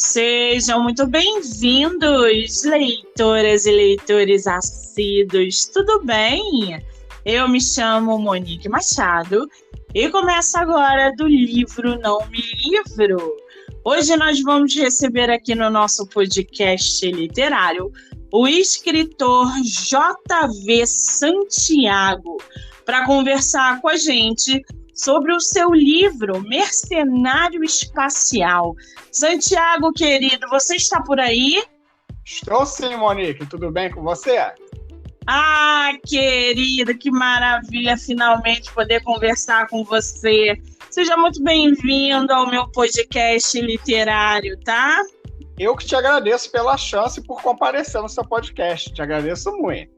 Sejam muito bem-vindos, leitoras e leitores assíduos, tudo bem? Eu me chamo Monique Machado e começo agora do livro Não Me Livro. Hoje nós vamos receber aqui no nosso podcast literário o escritor J.V. Santiago para conversar com a gente sobre o seu livro Mercenário Espacial. Santiago, querido, você está por aí? Estou sim, Monique. Tudo bem com você? Ah, querido, que maravilha finalmente poder conversar com você. Seja muito bem-vindo ao meu podcast literário, tá? Eu que te agradeço pela chance e por comparecer no seu podcast. Te agradeço muito.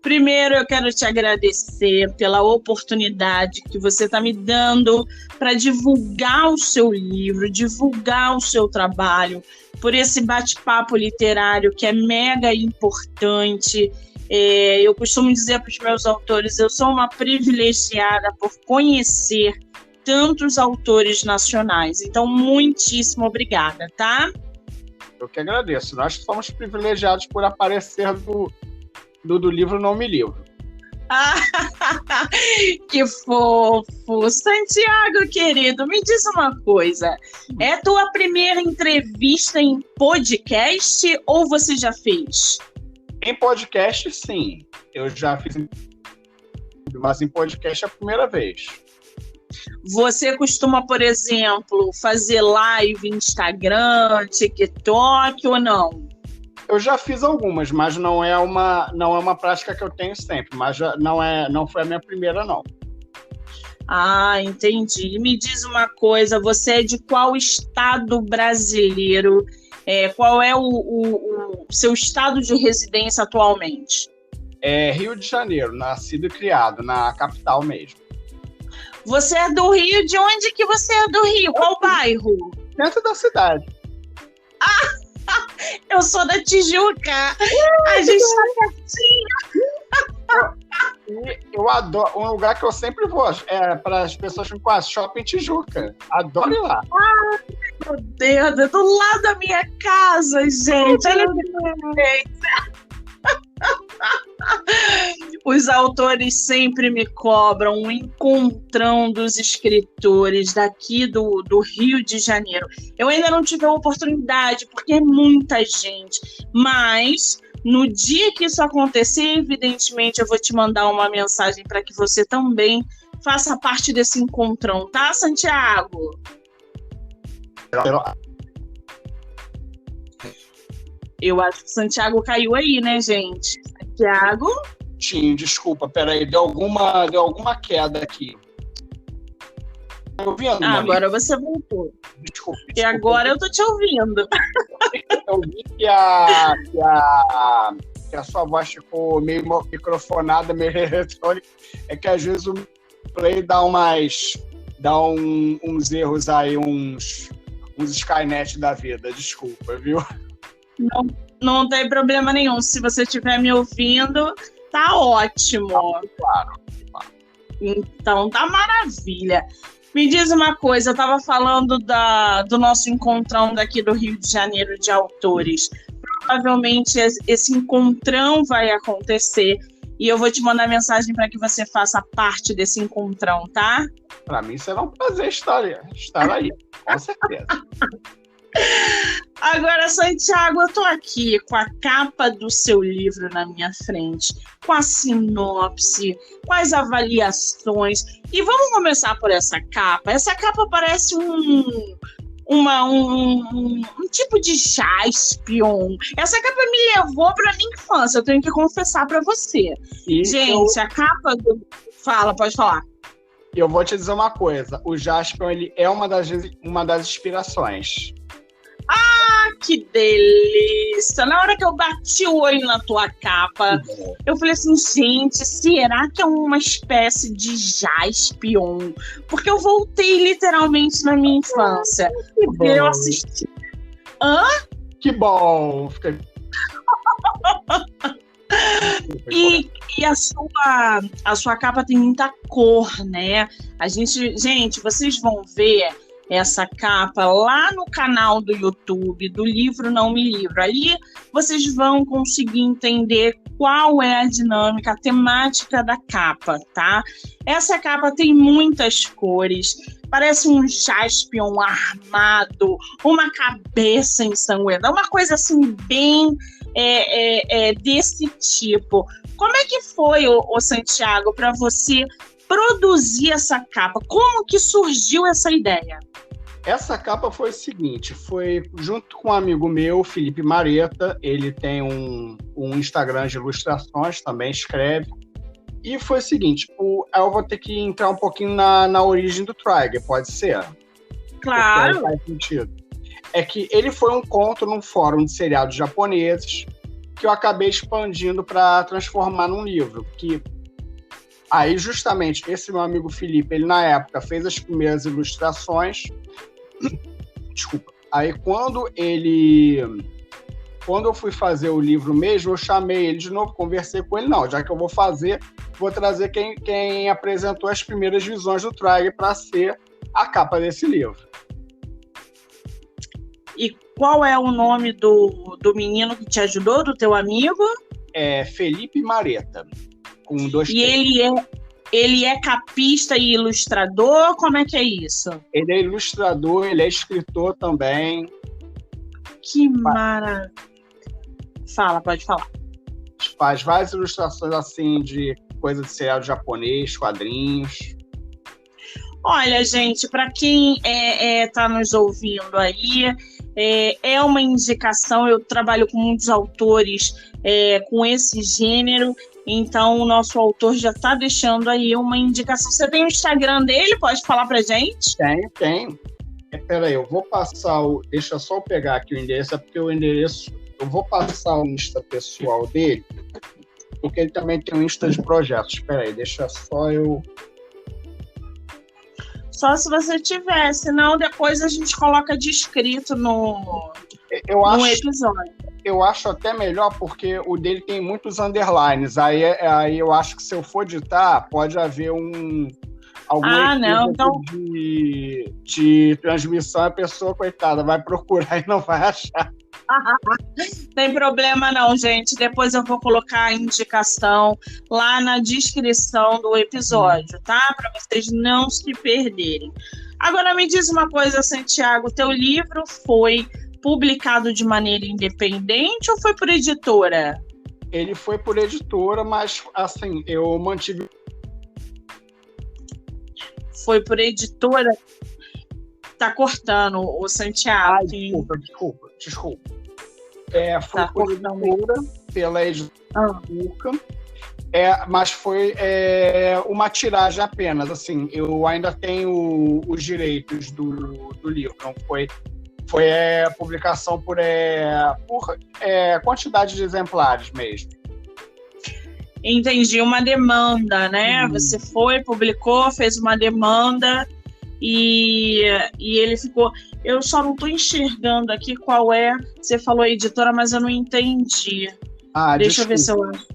Primeiro, eu quero te agradecer pela oportunidade que você está me dando para divulgar o seu livro, divulgar o seu trabalho, por esse bate-papo literário que é mega importante. Eu costumo dizer para os meus autores, eu sou uma privilegiada por conhecer tantos autores nacionais. Então, muitíssimo obrigada, tá? Eu que agradeço. Nós somos privilegiados por aparecer do livro Não Me Livro. Que fofo! Santiago, querido, me diz uma coisa. É tua primeira entrevista em podcast ou você já fez? Em podcast, sim. Eu já fiz, mas em podcast é a primeira vez. Você costuma, por exemplo, fazer live no Instagram, TikTok ou não? Eu já fiz algumas, mas não é uma prática que eu tenho sempre. Mas não foi a minha primeira, não. Ah, entendi. Me diz uma coisa, você é de qual estado brasileiro? Qual é o seu estado de residência atualmente? Rio de Janeiro, nascido e criado, na capital mesmo. Você é do Rio? De onde que você é do Rio? Qual bairro? Dentro da cidade. Eu sou da Tijuca. A gente tá pertinho. Eu adoro. Um lugar que eu sempre vou para as pessoas que conhecem, Shopping Tijuca. Adoro ir lá. Ai, meu Deus, é do lado da minha casa, gente. Olha que delícia. Os autores sempre me cobram um encontrão dos escritores daqui do Rio de Janeiro. Eu ainda não tive a oportunidade, porque é muita gente, mas no dia que isso acontecer, evidentemente eu vou te mandar uma mensagem para que você também faça parte desse encontrão, tá, Santiago? Eu acho que o Santiago caiu aí, né, gente? Santiago? Sim, desculpa, peraí, deu alguma queda aqui. Ouvindo, agora você voltou. Desculpa. E agora eu tô te ouvindo. Eu vi que a sua voz ficou meio microfonada, meio eletrônica. É que às vezes o play dá uns erros aí, uns Skynet da vida. Desculpa, viu? Não tem problema nenhum. Se você estiver me ouvindo, tá ótimo. Claro. Então tá maravilha. Me diz uma coisa, eu estava falando do nosso encontrão daqui do Rio de Janeiro de autores. Provavelmente esse encontrão vai acontecer e eu vou te mandar mensagem para que você faça parte desse encontrão, tá? Para mim será um prazer estar aí, com certeza. Agora, Santiago, eu tô aqui com a capa do seu livro na minha frente, com a sinopse, com as avaliações. E vamos começar por essa capa. Essa capa parece um tipo de Jaspion. Essa capa me levou para minha infância, eu tenho que confessar para você. Gente, a capa do... Fala, pode falar. Eu vou te dizer uma coisa. O Jaspion, ele é uma das inspirações. Ah, que delícia! Na hora que eu bati o olho na tua capa, eu falei assim, gente, será que é uma espécie de Jaspion? Porque eu voltei literalmente na minha infância. Porque eu assisti... Hã? Que bom! E a sua capa tem muita cor, né? Gente, vocês vão ver essa capa lá no canal do YouTube do Livro Não Me Livro. Ali vocês vão conseguir entender qual é a dinâmica, a temática da capa, tá? Essa capa tem muitas cores, parece um jaspion armado, uma cabeça ensanguentada, uma coisa assim bem desse tipo. Como é que foi, o Santiago, para você produzir essa capa? Como que surgiu essa ideia? Essa capa foi o seguinte, foi junto com um amigo meu, Felipe Mareta, ele tem um Instagram de ilustrações, também escreve, e foi o seguinte, eu vou ter que entrar um pouquinho na origem do Trigger, pode ser? Claro. Faz sentido. É que ele foi um conto num fórum de seriados japoneses que eu acabei expandindo para transformar num livro, que aí justamente esse meu amigo Felipe, ele na época fez as primeiras ilustrações. Desculpa. Aí quando eu fui fazer o livro mesmo, eu chamei ele de novo, conversei com ele, não, já que eu vou fazer, vou trazer quem apresentou as primeiras visões do Trigger para ser a capa desse livro. E qual é o nome do menino que te ajudou, do teu amigo? É Felipe Mareta, com 2 T. E ele é capista e ilustrador? Como é que é isso? Ele é ilustrador, ele é escritor também. Que maravilha. Pode falar. Faz várias ilustrações assim de coisa de serial japonês, quadrinhos. Olha, gente, para quem está nos ouvindo aí, é uma indicação. Eu trabalho com muitos autores com esse gênero, então o nosso autor já está deixando aí uma indicação. Você tem o Instagram dele? Pode falar para gente? Tem. Peraí, eu vou passar deixa só eu pegar aqui o endereço, porque o endereço, eu vou passar o Insta pessoal dele, porque ele também tem um Insta de projetos. Peraí, deixa só eu... Só se você tiver, senão depois a gente coloca descrito no episódio. Eu acho até melhor, porque o dele tem muitos underlines. Aí eu acho que se eu for editar, pode haver então... de transmissão, a pessoa, coitada, vai procurar e não vai achar. Tem problema não, gente. Depois eu vou colocar a indicação lá na descrição do episódio, tá? Para vocês não se perderem. Agora me diz uma coisa, Santiago, teu livro foi publicado de maneira independente ou foi por editora? Ele foi por editora, mas assim, eu mantive... Foi por editora? Tá cortando o Santiago. Desculpa. Foi por editora, pela editora Cuca, mas foi uma tiragem apenas. Assim, eu ainda tenho os direitos do livro, não foi publicação por quantidade de exemplares mesmo. Entendi, uma demanda, né? Você publicou, fez uma demanda e ele ficou... Eu só não estou enxergando aqui qual é. Você falou editora, mas eu não entendi. Deixa eu ver se eu acho.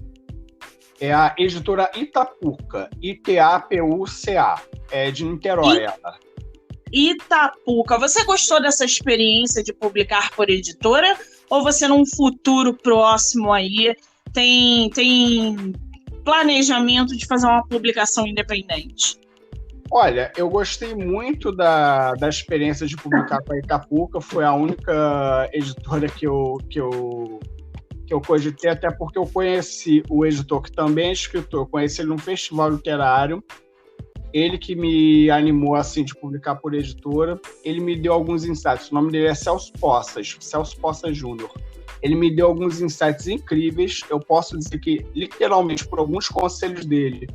É a editora Itapuca, Itapuca, é de Niterói. Itapuca. Você gostou dessa experiência de publicar por editora? Ou você, num futuro próximo aí, tem planejamento de fazer uma publicação independente? Olha, eu gostei muito da experiência de publicar com a Itapuca. Foi a única editora que eu cogitei, até porque eu conheci o editor, que também é escritor. Eu conheci ele num festival literário. Ele que me animou assim, de publicar por editora. Ele me deu alguns insights. O nome dele é Celso Poças Júnior. Ele me deu alguns insights incríveis. Eu posso dizer que, literalmente, por alguns conselhos dele,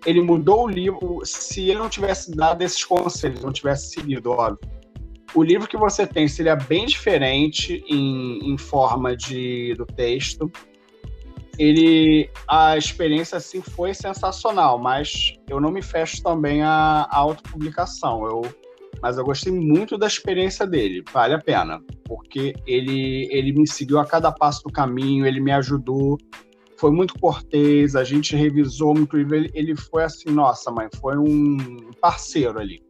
ele mudou o livro. Se ele não tivesse dado esses conselhos, não tivesse seguido, óbvio, o livro que você tem seria bem diferente em forma do texto. A experiência assim, foi sensacional, mas eu não me fecho também à autopublicação. Mas eu gostei muito da experiência dele, vale a pena, porque ele me seguiu a cada passo do caminho, ele me ajudou, foi muito cortês, a gente revisou muito livro, ele foi assim, nossa mãe, foi um parceiro ali.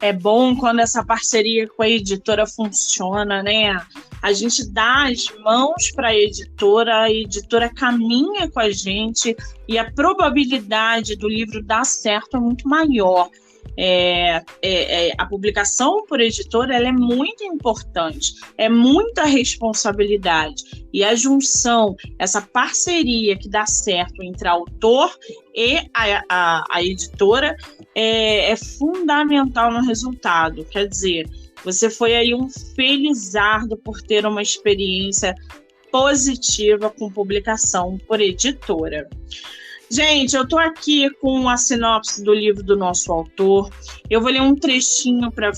É bom quando essa parceria com a editora funciona, né? A gente dá as mãos para a editora caminha com a gente e a probabilidade do livro dar certo é muito maior. A publicação por editora ela é muito importante, é muita responsabilidade. E a junção, essa parceria que dá certo entre autor e a editora é fundamental no resultado. Quer dizer, você foi aí um felizardo por ter uma experiência positiva com publicação por editora. Gente, eu estou aqui com a sinopse do livro do nosso autor. Eu vou ler um trechinho para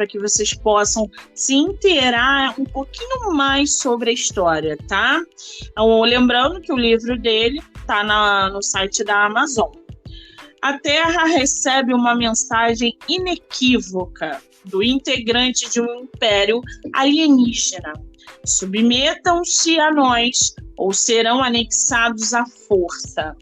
que vocês possam se inteirar um pouquinho mais sobre a história, tá? Então, lembrando que o livro dele está no site da Amazon. A Terra recebe uma mensagem inequívoca do integrante de um império alienígena. Submetam-se a nós ou serão anexados à força.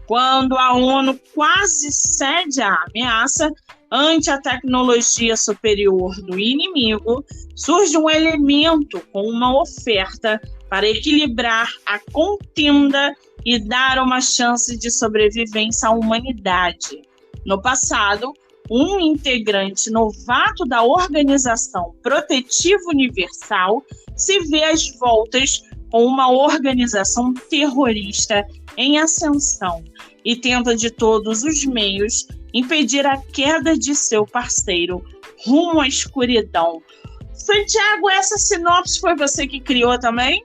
Quando a ONU quase cede à ameaça, ante a tecnologia superior do inimigo, surge um elemento com uma oferta para equilibrar a contenda e dar uma chance de sobrevivência à humanidade. No passado, um integrante novato da Organização Protetiva Universal se vê às voltas com uma organização terrorista em ascensão e tenta de todos os meios impedir a queda de seu parceiro rumo à escuridão. Santiago, essa sinopse foi você que criou também?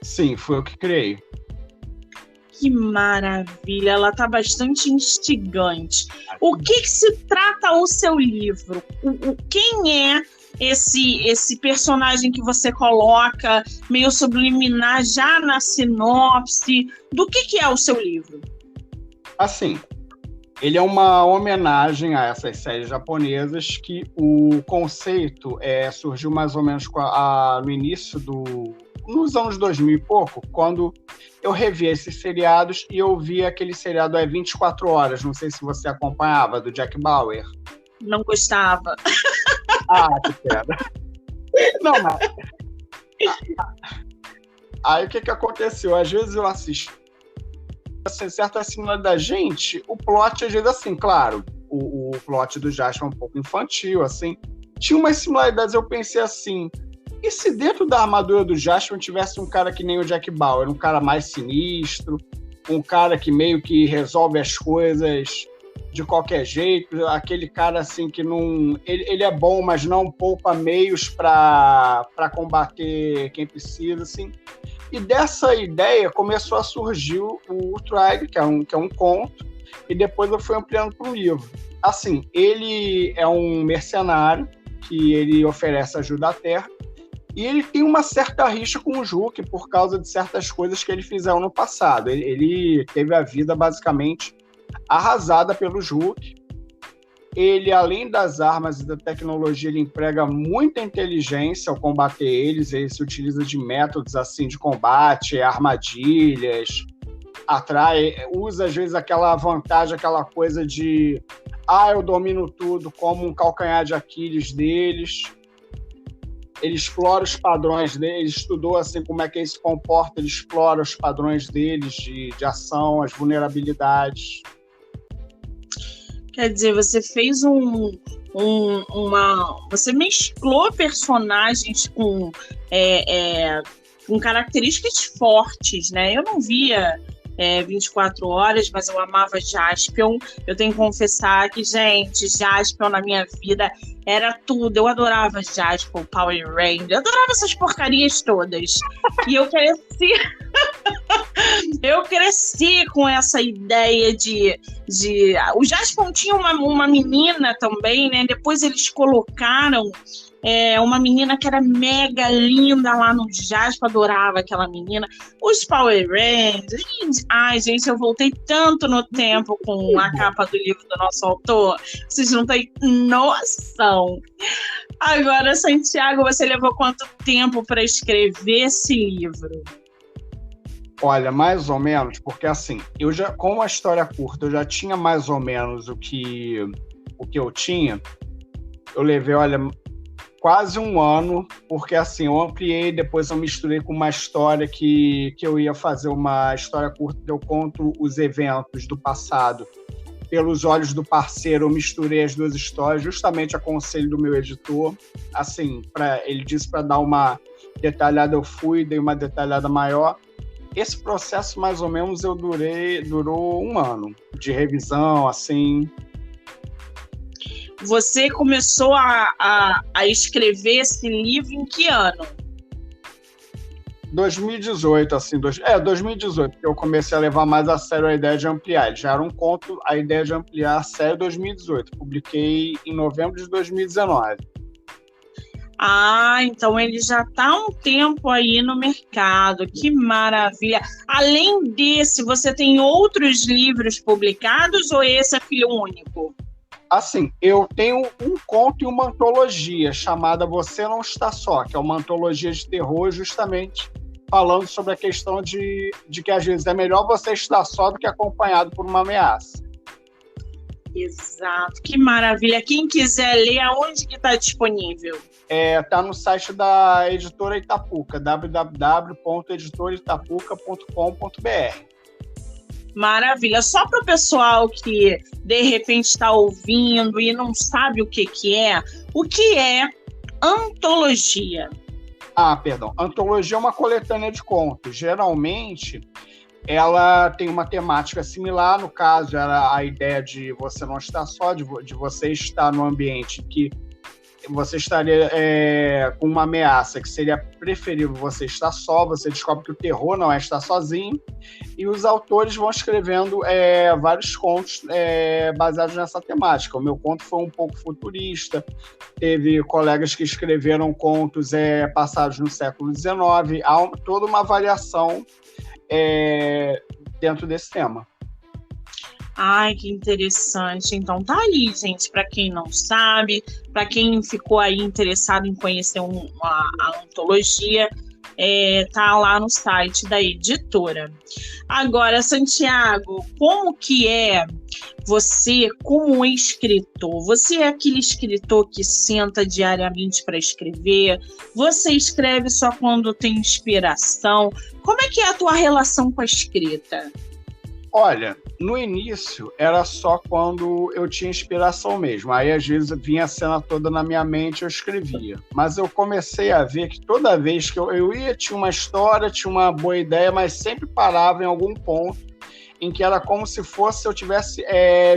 Sim, foi eu que criei. Que maravilha, ela está bastante instigante. O que se trata o seu livro? Quem é esse personagem que você coloca meio subliminar já na sinopse? Do que é o seu livro? Assim, ele é uma homenagem a essas séries japonesas que o conceito surgiu mais ou menos no início nos anos 2000 e pouco, quando eu revi esses seriados e eu vi aquele seriado 24 Horas, não sei se você acompanhava, do Jack Bauer. Não gostava. Que pena. Não, mas... Aí o que aconteceu? Às vezes eu assisto assim, certa similaridade. Gente, o plot, às vezes, assim, claro, o plot do Jasper é um pouco infantil, assim. Tinha umas similaridades, eu pensei assim, e se dentro da armadura do Jasper tivesse um cara que nem o Jack Bauer, um cara mais sinistro, um cara que meio que resolve as coisas de qualquer jeito, aquele cara assim que não... Ele é bom, mas não poupa meios para combater quem precisa, assim. E dessa ideia começou a surgir o Tribe, que é um conto, e depois eu fui ampliando para um livro. Assim, ele é um mercenário que ele oferece ajuda à Terra, e ele tem uma certa rixa com o Juque por causa de certas coisas que ele fizeram no passado. Ele teve a vida basicamente arrasada pelo Juque. Ele, além das armas e da tecnologia, ele emprega muita inteligência ao combater eles. Ele se utiliza de métodos assim de combate, armadilhas, usa às vezes aquela vantagem, aquela coisa de eu domino tudo, como um calcanhar de Aquiles deles. Ele explora os padrões deles, estudou assim como é que ele se comporta, ele explora os padrões deles de ação, as vulnerabilidades. Quer dizer, você fez você mesclou personagens com características fortes, né? Eu não via 24 Horas, mas eu amava Jaspion. Eu tenho que confessar que, gente, Jaspion na minha vida era tudo. Eu adorava Jaspion, Power Rangers, eu adorava essas porcarias todas. E eu cresci... Eu cresci com essa ideia de... O Jaspion tinha uma menina também, né? Depois eles colocaram uma menina que era mega linda lá no Jaspion, adorava aquela menina. Os Power Rangers... Ai, gente, eu voltei tanto no tempo com a capa do livro do nosso autor. Vocês não têm noção. Agora, Santiago, você levou quanto tempo para escrever esse livro? Olha, mais ou menos, porque assim, como a história é curta, eu já tinha mais ou menos o que eu tinha. Eu levei, olha, quase um ano, porque assim, eu ampliei, depois eu misturei com uma história que eu ia fazer uma história curta, eu conto os eventos do passado pelos olhos do parceiro, eu misturei as duas histórias, justamente a conselho do meu editor, assim, ele disse para dar uma detalhada, eu fui, dei uma detalhada maior. Esse processo, mais ou menos, durou um ano de revisão, assim. Você começou a escrever esse livro em que ano? 2018, assim, 2018, que eu comecei a levar mais a sério a ideia de ampliar. Ele já era um conto, a ideia de ampliar a série 2018. Publiquei em novembro de 2019. Ah, então ele já está há um tempo aí no mercado. Que maravilha! Além desse, você tem outros livros publicados ou esse é filho único? Assim, eu tenho um conto e uma antologia chamada Você Não Está Só, que é uma antologia de terror justamente falando sobre a questão de que às vezes é melhor você estar só do que acompanhado por uma ameaça. Exato, que maravilha. Quem quiser ler, aonde que está disponível? Está no site da Editora Itapuca, www.editoraitapuca.com.br. Maravilha. Só para o pessoal que de repente está ouvindo e não sabe o que é antologia? Perdão. Antologia é uma coletânea de contos. Geralmente, ela tem uma temática similar. No caso, era a ideia de você não estar só, de você estar num ambiente que você estaria com uma ameaça, que seria preferível você estar só. Você descobre que o terror não é estar sozinho. E os autores vão escrevendo vários contos baseados nessa temática. O meu conto foi um pouco futurista. Teve colegas que escreveram contos passados no século XIX. Há toda uma variação dentro desse tema. Ai, que interessante. Então tá aí, gente, para quem não sabe, para quem ficou aí interessado em conhecer a antologia, tá lá no site da editora. Agora, Santiago, como que é você como escritor? Você é aquele escritor que senta diariamente para escrever? Você escreve só quando tem inspiração? Como é que é a tua relação com a escrita? Olha, no início era só quando eu tinha inspiração mesmo. Aí, às vezes, vinha a cena toda na minha mente e eu escrevia. Mas eu comecei a ver que toda vez que eu ia, tinha uma história, tinha uma boa ideia, mas sempre parava em algum ponto em que era como se fosse eu estivesse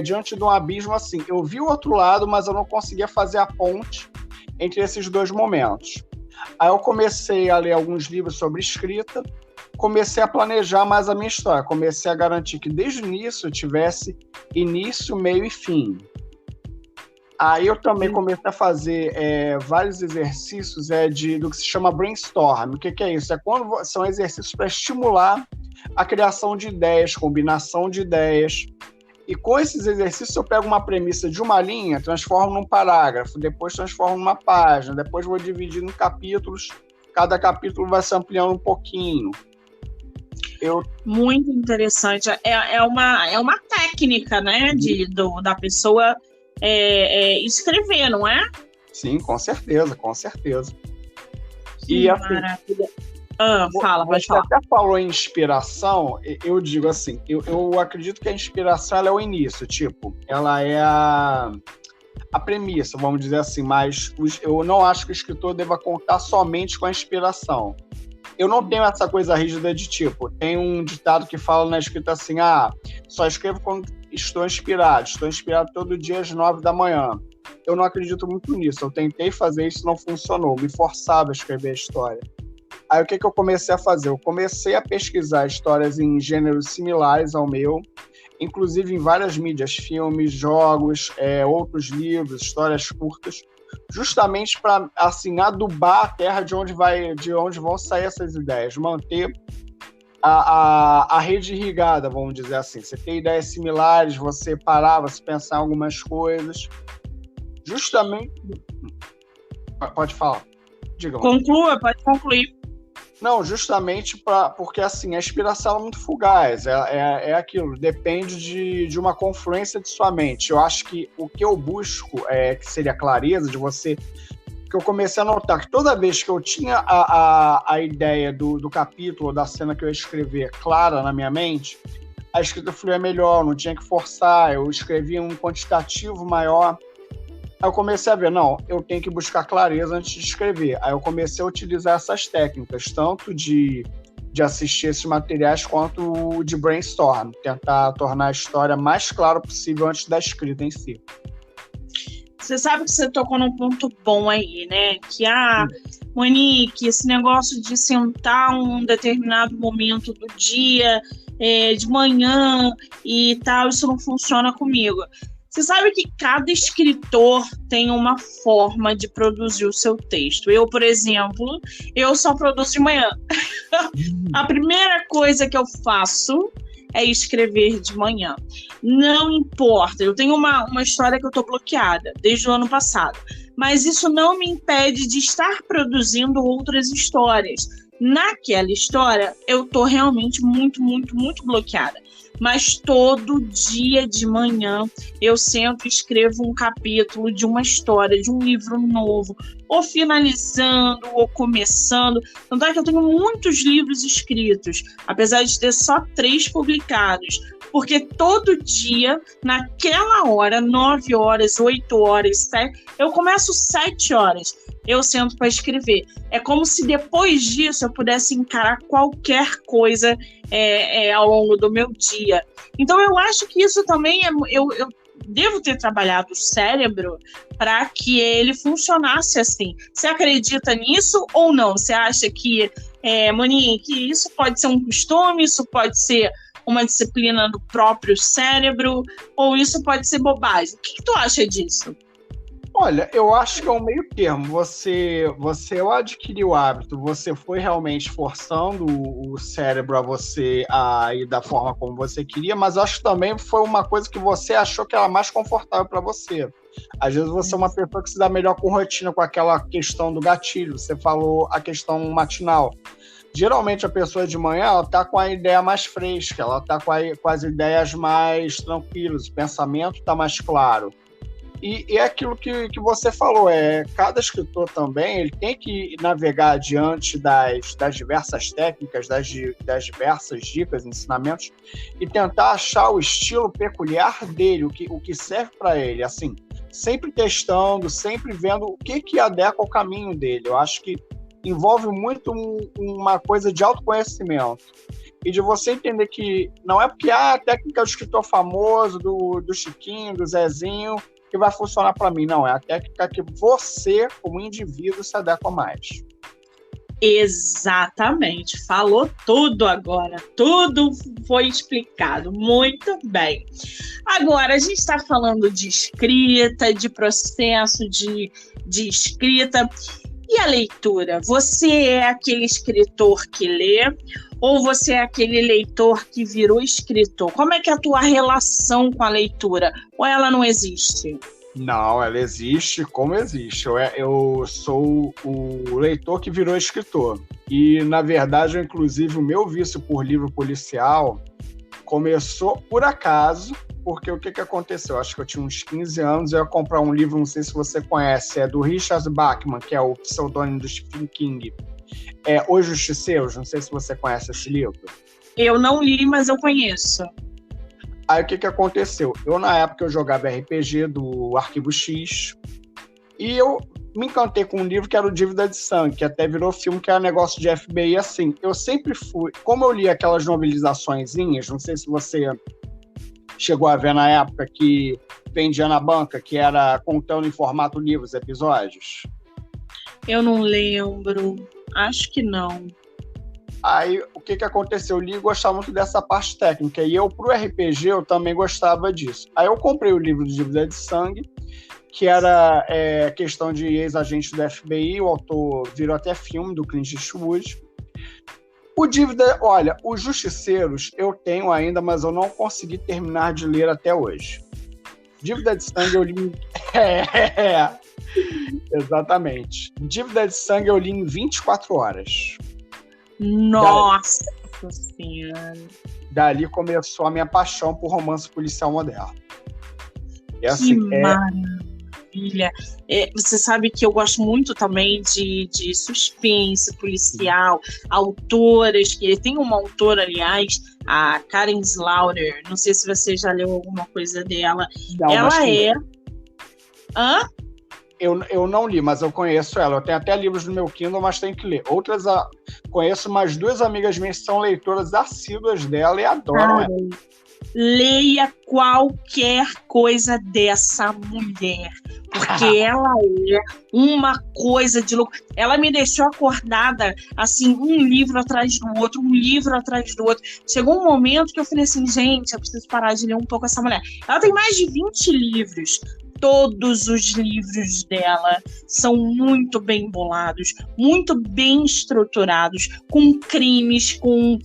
diante de um abismo assim. Eu vi o outro lado, mas eu não conseguia fazer a ponte entre esses dois momentos. Aí eu comecei a ler alguns livros sobre escrita, comecei a planejar mais a minha história, comecei a garantir que desde o início eu tivesse início, meio e fim. Aí eu também comecei a fazer vários exercícios do que se chama brainstorm. O que é isso? São exercícios para estimular a criação de ideias, combinação de ideias. E com esses exercícios eu pego uma premissa de uma linha, transformo num parágrafo, depois transformo numa página, depois vou dividindo em capítulos, cada capítulo vai se ampliando um pouquinho. Muito interessante. É uma técnica, né, da pessoa escrever, não é? Sim, com certeza, com certeza. Que maravilha. Pode falar. Você até falou em inspiração, eu digo assim, eu acredito que a inspiração ela é o início, tipo, ela é a premissa, vamos dizer assim, mas eu não acho que o escritor deva contar somente com a inspiração. Eu não tenho essa coisa rígida de tipo, tem um ditado que fala na escrita assim, só escrevo quando estou inspirado todo dia às 9 da manhã. Eu não acredito muito nisso, eu tentei fazer isso, não funcionou, me forçava a escrever a história. Aí o que eu comecei a fazer? Eu comecei a pesquisar histórias em gêneros similares ao meu, inclusive em várias mídias, filmes, jogos, outros livros, histórias curtas, justamente para assim, adubar a terra de onde vão sair essas ideias, manter a rede irrigada, vamos dizer assim. Você tem ideias similares, você parar, você pensar em algumas coisas. Justamente... Pode falar. Diga. Conclua, pode concluir. Não, justamente porque assim, a inspiração é muito fugaz, é aquilo, depende de uma confluência de sua mente. Eu acho que o que eu busco, que seria a clareza de você, que eu comecei a notar que toda vez que eu tinha a ideia do capítulo, da cena que eu ia escrever clara na minha mente, a escrita fluía melhor, não tinha que forçar, eu escrevia um quantitativo maior. Aí eu comecei a ver, não, eu tenho que buscar clareza antes de escrever. Aí eu comecei a utilizar essas técnicas, tanto de assistir esses materiais quanto de brainstorm, tentar tornar a história mais clara possível antes da escrita em si. Você sabe que você tocou num ponto bom aí, né? Que, Monique, esse negócio de sentar um determinado momento do dia, de manhã e tal, isso não funciona comigo. Você sabe que cada escritor tem uma forma de produzir o seu texto. Eu, por exemplo, eu só produzo de manhã. A primeira coisa que eu faço é escrever de manhã. Não importa, eu tenho uma história que eu estou bloqueada desde o ano passado, mas isso não me impede de estar produzindo outras histórias. Naquela história, eu estou realmente muito, muito, muito bloqueada. Mas todo dia de manhã eu sento e escrevo um capítulo de uma história, de um livro novo, ou finalizando, ou começando. Tanto é que eu tenho muitos livros escritos, apesar de ter só 3 publicados, porque todo dia, naquela hora, 9 horas, 8 horas, 7, eu começo 7 horas, eu sento para escrever. É como se depois disso eu pudesse encarar qualquer coisa ao longo do meu dia. Então eu acho que isso também eu devo ter trabalhado o cérebro para que ele funcionasse assim. Você acredita nisso ou não? Você acha que, Monique, isso pode ser um costume, isso pode ser uma disciplina do próprio cérebro, ou isso pode ser bobagem? O que tu acha disso? Olha, eu acho que é um meio termo. Você adquiriu o hábito, você foi realmente forçando o cérebro a você a ir da forma como você queria, mas acho que também foi uma coisa que você achou que era mais confortável para você. Às vezes você é uma pessoa que se dá melhor com rotina, com aquela questão do gatilho. Você falou a questão matinal. Geralmente a pessoa de manhã ela está com a ideia mais fresca, ela está com as ideias mais tranquilas, o pensamento está mais claro. E é aquilo que você falou, cada escritor também ele tem que navegar diante das diversas técnicas, das diversas dicas, ensinamentos, e tentar achar o estilo peculiar dele, o que serve para ele, assim, sempre testando, sempre vendo o que adequa ao caminho dele. Eu acho que envolve muito uma coisa de autoconhecimento e de você entender que não é porque a técnica do escritor famoso, do Chiquinho, do Zezinho, que vai funcionar para mim. Não, é a técnica que você, como indivíduo, se adequa mais. Exatamente, falou tudo agora, tudo foi explicado, muito bem. Agora, a gente está falando de escrita, de processo de escrita. E a leitura? Você é aquele escritor que lê ou você é aquele leitor que virou escritor? Como é que é a tua relação com a leitura? Ou ela não existe? Não, ela existe como existe. Eu sou o leitor que virou escritor. E, na verdade, inclusive, o meu vício por livro policial começou por acaso, porque o que aconteceu? Acho que eu tinha uns 15 anos, eu ia comprar um livro, não sei se você conhece, é do Richard Bachman, que é o pseudônimo do Stephen King. É Os Justiceiros, não sei se você conhece esse livro. Eu não li, mas eu conheço. Aí o que aconteceu? Eu, na época, eu jogava RPG do Arquivo X, e eu me encantei com um livro que era o Dívida de Sangue, que até virou filme, que era negócio de FBI, assim. Eu sempre fui... Como eu li aquelas novelizaçõezinhas, não sei se você chegou a ver na época, que vendia na banca, que era contando em formato livro os episódios. Eu não lembro. Acho que não. Aí, o que aconteceu? Eu li e gostava muito dessa parte técnica. E eu, pro RPG, eu também gostava disso. Aí eu comprei o livro de Dívida de Sangue, que era questão de ex-agente do FBI. O autor virou até filme do Clint Eastwood. O Dívida... Olha, Os Justiceiros eu tenho ainda, mas eu não consegui terminar de ler até hoje. Dívida de Sangue eu li... Exatamente. Dívida de Sangue eu li em 24 horas. Nossa Senhora. Dali começou a minha paixão por romance policial moderno. E, assim, que maravilha. Você sabe que eu gosto muito também de suspense policial, autoras, que tem uma autora, aliás, a Karen Slaughter, não sei se você já leu alguma coisa dela. Não, ela é... Hã? Eu não li, mas eu conheço ela. Eu tenho até livros no meu Kindle, mas tenho que ler. Outras, conheço mais 2 amigas minhas que são leitoras assíduas dela e adoram ela. Leia qualquer coisa dessa mulher, porque ela é uma coisa de louco. Ela me deixou acordada, assim, um livro atrás do outro, um livro atrás do outro. Chegou um momento que eu falei assim, gente, eu preciso parar de ler um pouco essa mulher. Ela tem mais de 20 livros. Todos os livros dela são muito bem bolados, muito bem estruturados, com crimes, com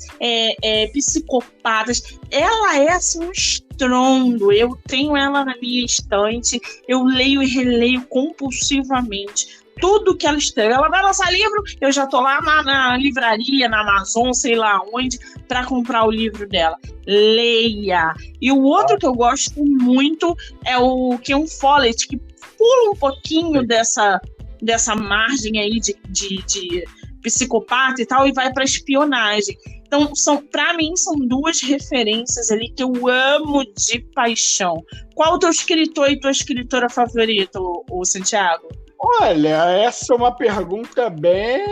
psicopatas. Ela é assim um estrondo. Eu tenho ela na minha estante, eu leio e releio compulsivamente. Tudo que ela escreve. Ela vai lançar livro, eu já tô lá na livraria, na Amazon, sei lá onde, para comprar o livro dela. Leia. E o outro que eu gosto muito é o Ken Follett, que pula um pouquinho dessa margem aí de psicopata e tal, e vai para espionagem. Então, para mim, são 2 referências ali que eu amo de paixão. Qual o teu escritor e tua escritora favorita, o Santiago? Olha, essa é uma pergunta bem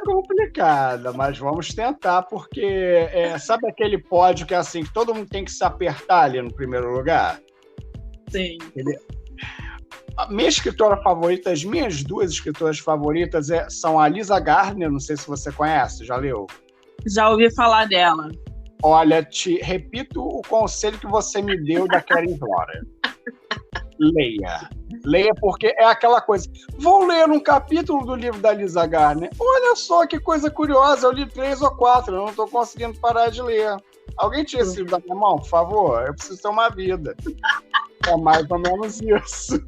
complicada, mas vamos tentar, porque sabe aquele pódio que é assim, que todo mundo tem que se apertar ali no primeiro lugar? Sim. A minha escritora favorita, as minhas 2 escritoras favoritas são a Lisa Gardner, não sei se você conhece, já leu? Já ouvi falar dela. Olha, te repito o conselho que você me deu da Karen Slaughter. Leia. Leia, porque é aquela coisa. Vou ler um capítulo do livro da Lisa Gardner. Olha só que coisa curiosa, eu li 3 ou 4, eu não estou conseguindo parar de ler. Alguém tira esse livro da minha mão, por favor? Eu preciso ter uma vida. É mais ou menos isso.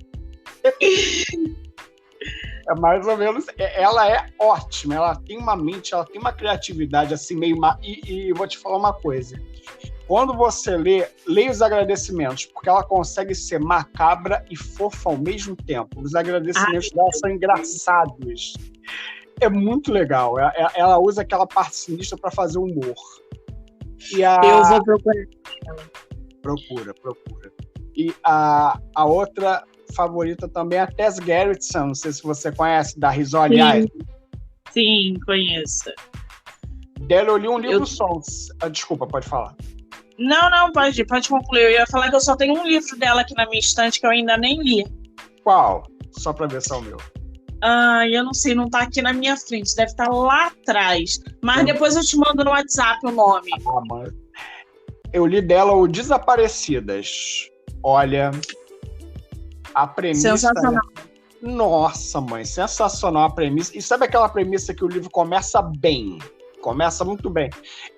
É mais ou menos. Ela é ótima, ela tem uma mente, ela tem uma criatividade assim meio. E vou te falar uma coisa. Quando você leia os agradecimentos, porque ela consegue ser macabra e fofa ao mesmo tempo. Os agradecimentos dela são engraçados. É muito legal. Ela usa aquela parte sinistra para fazer humor. Eu vou procurar ela. Procura. E a outra favorita também é a Tess Gerritsen, não sei se você conhece, da Risoli Island. Sim, conheço. Dela eu li um livro só. Desculpa, pode falar. Não, pode concluir. Eu ia falar que eu só tenho um livro dela aqui na minha estante que eu ainda nem li. Qual? Só pra ver se é o meu. Eu não sei, não tá aqui na minha frente. Deve estar lá atrás. Mas depois eu te mando no WhatsApp o nome. Eu li dela o Desaparecidas. Olha, a premissa... Sensacional. Nossa, mãe, sensacional a premissa. E sabe aquela premissa que o livro começa bem? Começa muito bem.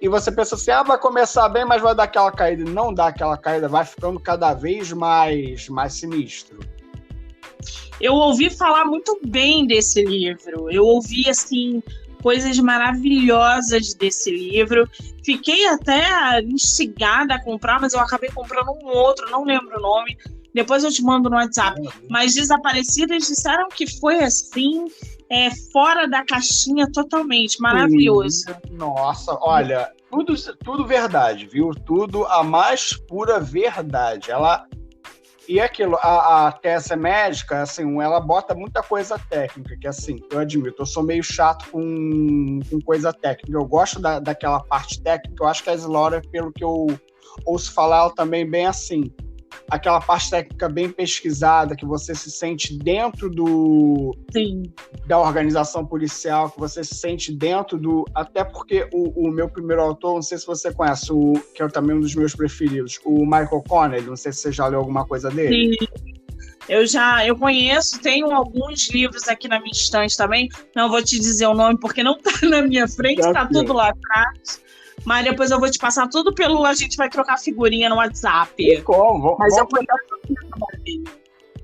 E você pensa assim, vai começar bem, mas vai dar aquela caída. Não dá aquela caída, vai ficando cada vez mais sinistro. Eu ouvi falar muito bem desse livro. Eu ouvi, assim, coisas maravilhosas desse livro. Fiquei até instigada a comprar, mas eu acabei comprando um outro, não lembro o nome. Depois eu te mando no WhatsApp. Mas Desaparecidas disseram que foi assim... fora da caixinha totalmente, maravilhoso. Nossa, olha, tudo verdade, viu? Tudo a mais pura verdade. E aquilo, a Tess é médica, assim, ela bota muita coisa técnica, que assim, eu admito, eu sou meio chato com coisa técnica. Eu gosto daquela parte técnica, eu acho que a Slaughter, pelo que eu ouço falar, ela também bem assim. Aquela parte técnica bem pesquisada, que você se sente dentro da organização policial, que você se sente dentro do... Até porque o meu primeiro autor, não sei se você conhece, que é também um dos meus preferidos, o Michael Connelly, não sei se você já leu alguma coisa dele. Sim, eu conheço, tenho alguns livros aqui na minha estante também, não vou te dizer o nome porque não tá na minha frente, tá tudo lá atrás. Mas depois eu vou te passar tudo a gente vai trocar figurinha no WhatsApp. E como? Mas vamos trocar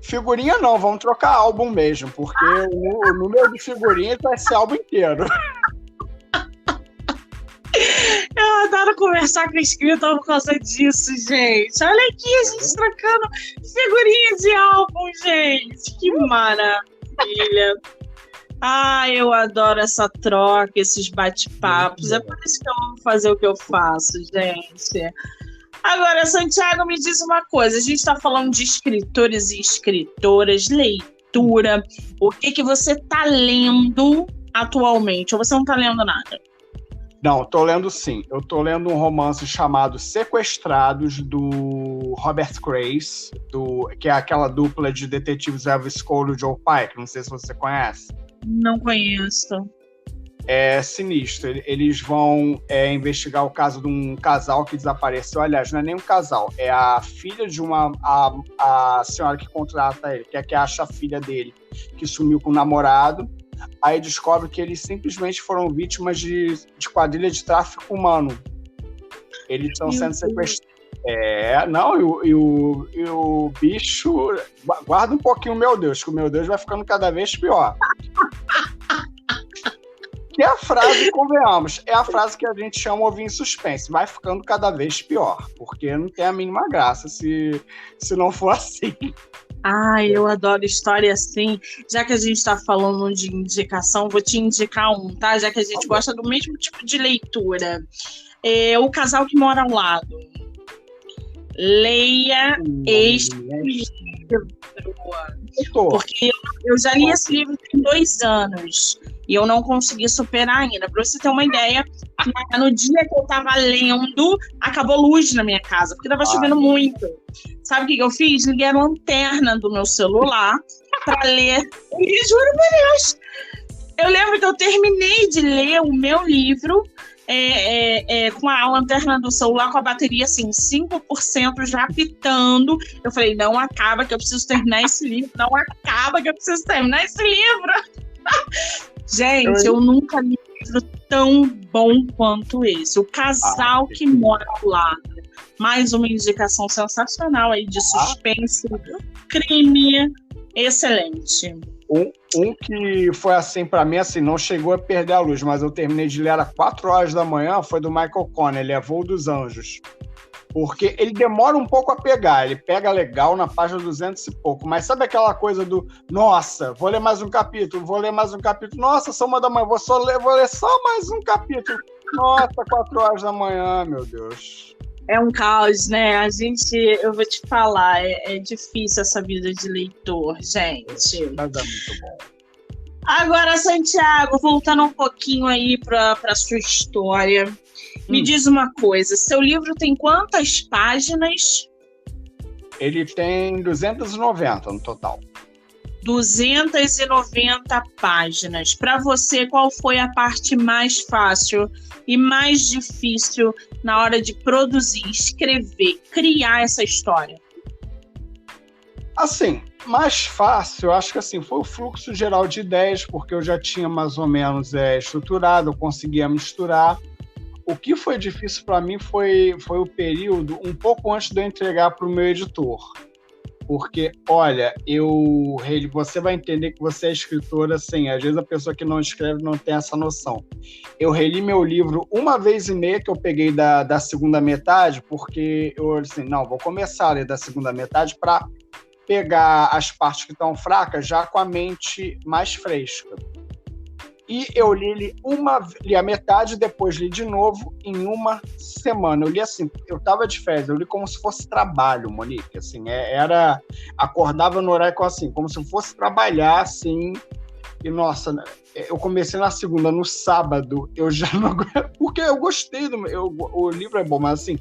figurinha não, vamos trocar álbum mesmo, porque o número de figurinhas vai ser álbum inteiro. adoro conversar com escritor por causa disso, gente. Olha aqui, a gente trocando figurinhas de álbum, gente. Que maravilha. Eu adoro essa troca, esses bate-papos. É por isso que eu amo fazer o que eu faço, gente. Agora, Santiago, me diz uma coisa. A gente está falando de escritores e escritoras, leitura. O que você está lendo atualmente? Ou você não está lendo nada? Não, tô lendo sim. Eu tô lendo um romance chamado Sequestrados, do Robert Grace, que é aquela dupla de detetives Elvis Cole e Joe Pike. Não sei se você conhece. Não conheço. É sinistro. Eles vão investigar o caso de um casal que desapareceu. Aliás, não é nem um casal. É a filha de a senhora que contrata ele, que é que acha a filha dele, que sumiu com o namorado. Aí descobre que eles simplesmente foram vítimas de quadrilha de tráfico humano. Eles estão sendo sequestrados. E o bicho... Guarda um pouquinho o meu Deus, que o meu Deus vai ficando cada vez pior. Que é a frase, convenhamos, é a frase que a gente chama ouvir em suspense. Vai ficando cada vez pior, porque não tem a mínima graça se não for assim. Eu adoro história assim. Já que a gente está falando de indicação, vou te indicar um, tá? Já que a gente gosta do mesmo tipo de leitura. O Casal que Mora ao Lado. Leia este livro. Porque eu já li esse livro tem 2 anos e eu não consegui superar ainda. Para você ter uma ideia, no dia que eu estava lendo, acabou luz na minha casa, porque estava chovendo muito. Sabe o que eu fiz? Liguei a lanterna do meu celular para ler. E juro por Deus, eu lembro que eu terminei de ler o meu livro com a lanterna do celular com a bateria assim, 5% já pitando. Eu falei, não acaba que eu preciso terminar esse livro. Não acaba que eu preciso terminar esse livro. Gente, eu nunca li um livro tão bom quanto esse. O Casal que Mora ao Lado. Mais uma indicação sensacional aí de suspense, crime, excelente. Um que foi assim pra mim, assim, não chegou a perder a luz, mas eu terminei de ler às 4 horas da manhã, foi do Michael Connelly, é Voo dos Anjos. Porque ele demora um pouco a pegar, ele pega legal na página 200 e pouco, mas sabe aquela coisa do, nossa, vou ler mais um capítulo, nossa, são 1 da manhã, vou ler só mais um capítulo, nossa, 4 horas da manhã, meu Deus. É um caos, né? Eu vou te falar, é difícil essa vida de leitor, gente. Mas é muito bom. Agora, Santiago, voltando um pouquinho aí para sua história, me diz uma coisa, seu livro tem quantas páginas? Ele tem 290 no total. 290 páginas. Para você, qual foi a parte mais fácil e mais difícil na hora de produzir, escrever, criar essa história? Assim, mais fácil, eu acho que assim, foi o fluxo geral de ideias, porque eu já tinha mais ou menos estruturado, eu conseguia misturar. O que foi difícil para mim foi o período um pouco antes de eu entregar para o meu editor. Porque, olha, você vai entender que você é escritora, assim, às vezes a pessoa que não escreve não tem essa noção. Eu reli meu livro 1 vez e meia, que eu peguei da segunda metade, porque eu assim, não, vou começar a ler da segunda metade para pegar as partes que estão fracas já com a mente mais fresca. E eu li a metade, depois li de novo em 1 semana. Eu li assim, eu tava de férias, eu li como se fosse trabalho, Monique, assim, acordava no horário assim, como se fosse trabalhar, assim, e nossa, eu comecei na segunda, no sábado, eu já não aguento, porque eu gostei, o livro é bom, mas assim,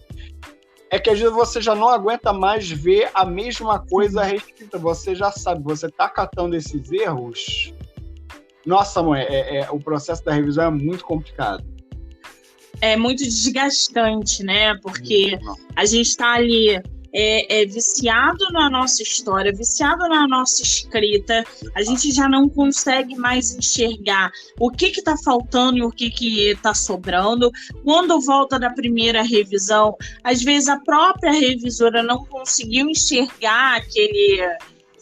é que às vezes você já não aguenta mais ver a mesma coisa reescrita, você já sabe, você tá catando esses erros. Nossa, mãe, o processo da revisão é muito complicado. É muito desgastante, né? Porque a gente está ali viciado na nossa história, viciado na nossa escrita, a gente já não consegue mais enxergar o que está faltando e o que está sobrando. Quando volta da primeira revisão, às vezes a própria revisora não conseguiu enxergar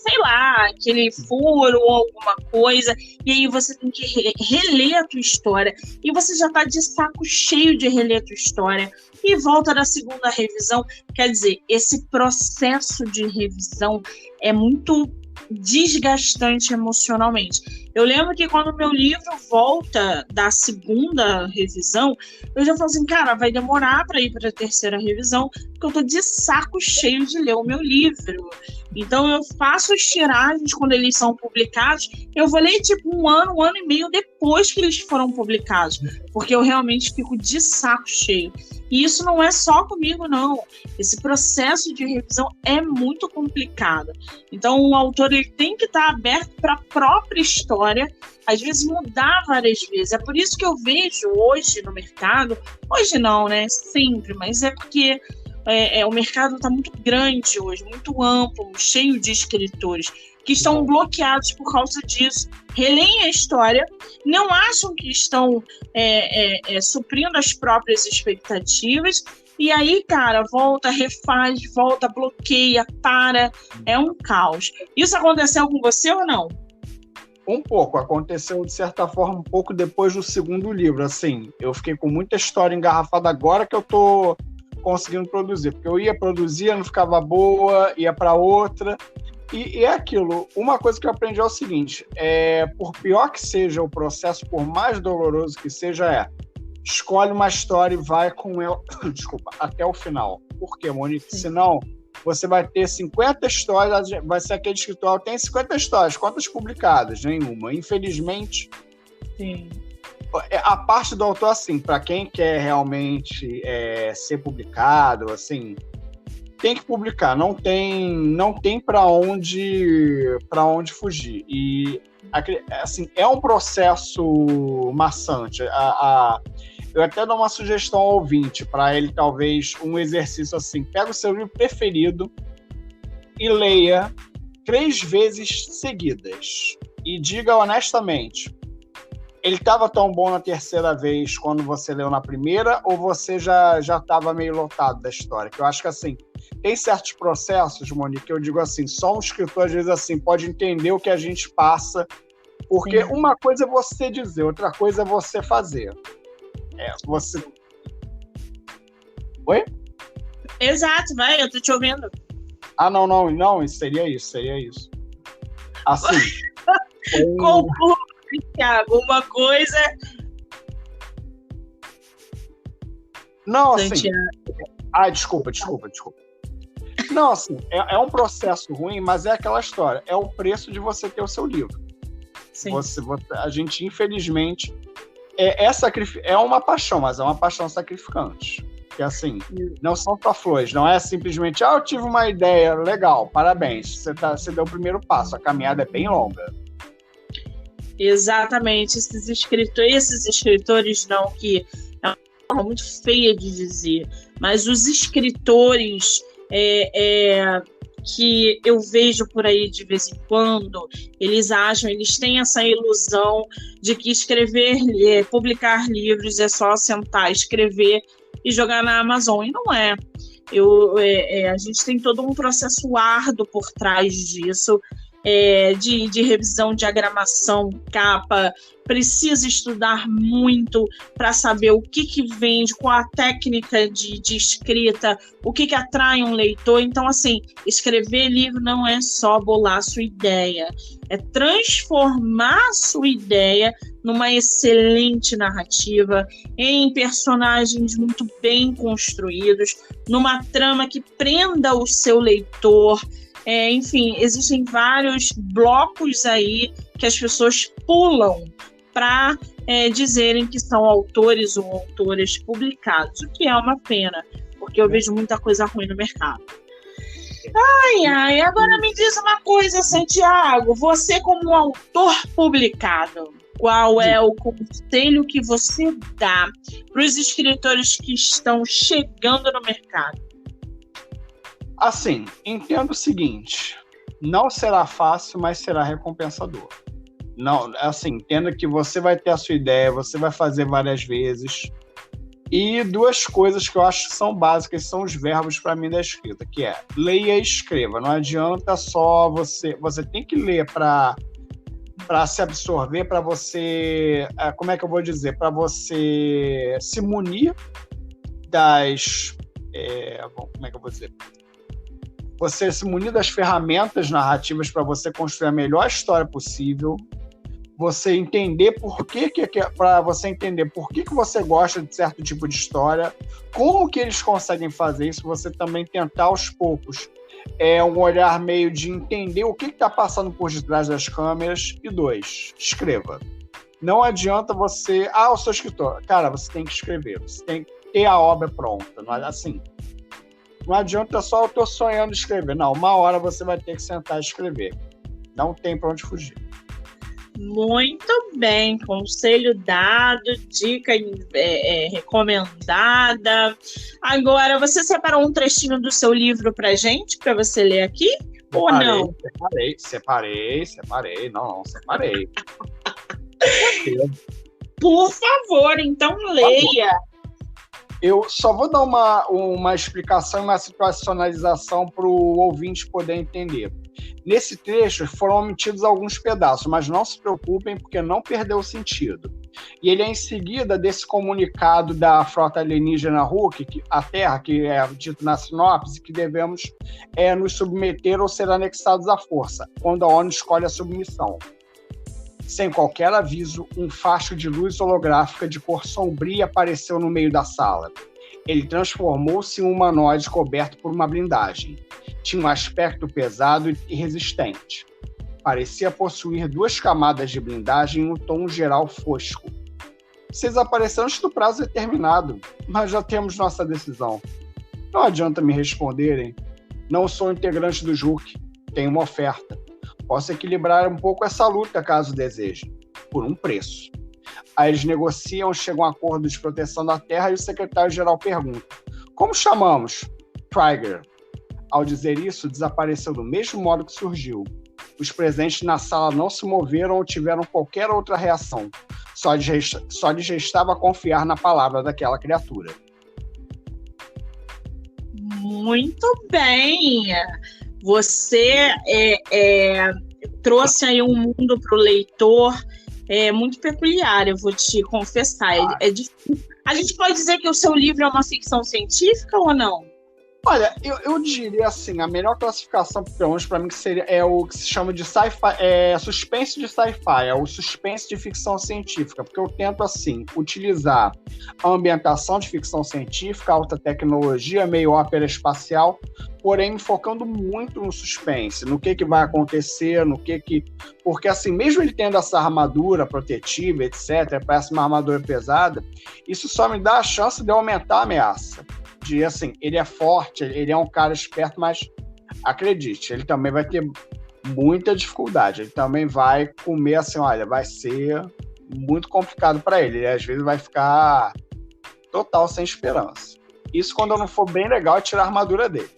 sei lá, aquele furo ou alguma coisa, e aí você tem que reler a tua história, e você já tá de saco cheio de reler a tua história, e volta da segunda revisão. Quer dizer, esse processo de revisão é muito desgastante emocionalmente. Eu lembro que quando o meu livro volta da segunda revisão, eu já falo assim, cara, vai demorar para ir para a terceira revisão, porque eu tô de saco cheio de ler o meu livro. Então eu faço as tiragens quando eles são publicados, eu vou ler tipo um ano e meio depois que eles foram publicados, porque eu realmente fico de saco cheio. E isso não é só comigo, não. Esse processo de revisão é muito complicado. Então o autor ele tem que estar aberto para a própria história, às vezes mudar várias vezes. É por isso que eu vejo hoje no mercado, hoje não, né? Sempre, mas é porque o mercado está muito grande hoje, muito amplo, cheio de escritores que estão bloqueados por causa disso. Releem a história, não acham que estão suprindo as próprias expectativas, e aí, cara, volta, refaz, volta, bloqueia, para. É um caos. Isso aconteceu com você ou não? Um pouco. Aconteceu, de certa forma, um pouco depois do segundo livro. Assim, eu fiquei com muita história engarrafada agora que eu tô conseguindo produzir. Porque eu ia produzir, não ficava boa, ia para outra. E é aquilo. Uma coisa que eu aprendi é o seguinte, por pior que seja o processo, por mais doloroso que seja, escolhe uma história e vai com ela até o final. Por quê, Monique? Sim. Senão, você vai ter 50 histórias, vai ser aquele escritor, tem 50 histórias, quantas publicadas? Nenhuma. Infelizmente, sim. A parte do autor, assim, para quem quer realmente ser publicado, assim, tem que publicar, não tem para onde fugir. E assim, é um processo maçante. Eu até dou uma sugestão ao ouvinte, para ele talvez um exercício assim, pega o seu livro preferido e leia 3 vezes seguidas e diga honestamente, ele estava tão bom na terceira vez quando você leu na primeira, ou você já estava meio lotado da história? Que eu acho que assim, tem certos processos, Monique, que eu digo assim, só um escritor às vezes assim pode entender o que a gente passa, porque uma coisa é você dizer, outra coisa é você fazer. Você... Oi? Exato, vai, eu tô te ouvindo. Não, seria isso. Assim... Conclua, Thiago, uma coisa... Não, assim... Desculpa. Não, assim, é um processo ruim, mas é aquela história. É o preço de você ter o seu livro. Sim. A gente, infelizmente... É uma paixão, mas é uma paixão sacrificante. Que, assim, não são só flores. Não é simplesmente, eu tive uma ideia, legal, parabéns. Você deu o primeiro passo. A caminhada é bem longa. Exatamente. Esses escritores não, que é uma forma muito feia de dizer, mas os escritores que eu vejo por aí de vez em quando, eles têm essa ilusão de que publicar livros é só sentar, escrever e jogar na Amazon, e não é. A gente tem todo um processo árduo por trás disso, de revisão, diagramação, capa, precisa estudar muito para saber o que vende, qual a técnica de escrita, o que atrai um leitor. Então, assim, escrever livro não é só bolar a sua ideia, é transformar a sua ideia numa excelente narrativa, em personagens muito bem construídos, numa trama que prenda o seu leitor. Enfim, existem vários blocos aí que as pessoas pulam para dizerem que são autores ou autoras publicados, o que é uma pena, porque eu vejo muita coisa ruim no mercado. Agora me diz uma coisa, Santiago, você como autor publicado, qual é o conselho que você dá para os escritores que estão chegando no mercado? Assim, entenda o seguinte, não será fácil, mas será recompensador. Não, assim, entenda que você vai ter a sua ideia, você vai fazer várias vezes, E duas coisas que eu acho que são básicas, são os verbos para mim da escrita, que é leia e escreva. Não adianta só você tem que ler para se absorver, para você, como é que eu vou dizer, para você se munir das, como é que eu vou dizer? Você se munir das ferramentas narrativas para você construir a melhor história possível. Você entender para você entender por que você gosta de certo tipo de história, como que eles conseguem fazer isso, você também tentar aos poucos um olhar meio de entender o que está passando por detrás das câmeras. E 2, escreva. Não adianta você, eu sou escritor. Cara, você tem que escrever, você tem que ter a obra pronta, não é assim. Não adianta só eu tô sonhando escrever, não, uma hora você vai ter que sentar e escrever. Não tem para onde fugir. Muito bem, conselho dado, dica recomendada. Agora, você separou um trechinho do seu livro pra gente, para você ler aqui? Ou não? Separei. Não, separei. Por favor, então leia. Eu só vou dar uma explicação e uma situacionalização para o ouvinte poder entender. Nesse trecho foram omitidos alguns pedaços, mas não se preocupem porque não perdeu o sentido. E ele é em seguida desse comunicado da frota alienígena Hulk, a Terra, que é dito na sinopse, que devemos nos submeter ou ser anexados à força, quando a ONU escolhe a submissão. Sem qualquer aviso, um facho de luz holográfica de cor sombria apareceu no meio da sala. Ele transformou-se em um humanoide coberto por uma blindagem. Tinha um aspecto pesado e resistente. Parecia possuir 2 camadas de blindagem em um tom geral fosco. Vocês apareceram antes do prazo determinado, mas já temos nossa decisão. Não adianta me responderem. Não sou integrante do JUC. Tenho uma oferta. Posso equilibrar um pouco essa luta, caso desejem, por um preço. Aí eles negociam, chegam a um acordo de proteção da Terra e o secretário-geral pergunta: como chamamos? Trigger. Ao dizer isso, desapareceu do mesmo modo que surgiu. Os presentes na sala não se moveram ou tiveram qualquer outra reação. Só lhes restava confiar na palavra daquela criatura. Muito bem! Você trouxe aí um mundo para o leitor muito peculiar, eu vou te confessar. É difícil. A gente pode dizer que o seu livro é uma ficção científica ou não? Olha, eu diria assim, a melhor classificação, pelo menos para mim, que seria o que se chama de sci-fi, suspense de sci-fi, é o suspense de ficção científica, porque eu tento, assim, utilizar a ambientação de ficção científica, alta tecnologia, meio ópera espacial, porém me focando muito no suspense, no que vai acontecer, porque, assim, mesmo ele tendo essa armadura protetiva, etc., parece uma armadura pesada, isso só me dá a chance de aumentar a ameaça. Assim, ele é forte, ele é um cara esperto, mas acredite, ele também vai ter muita dificuldade, ele também vai comer assim, olha, vai ser muito complicado para ele, às vezes vai ficar total sem esperança. Isso quando eu não for bem legal é tirar a armadura dele.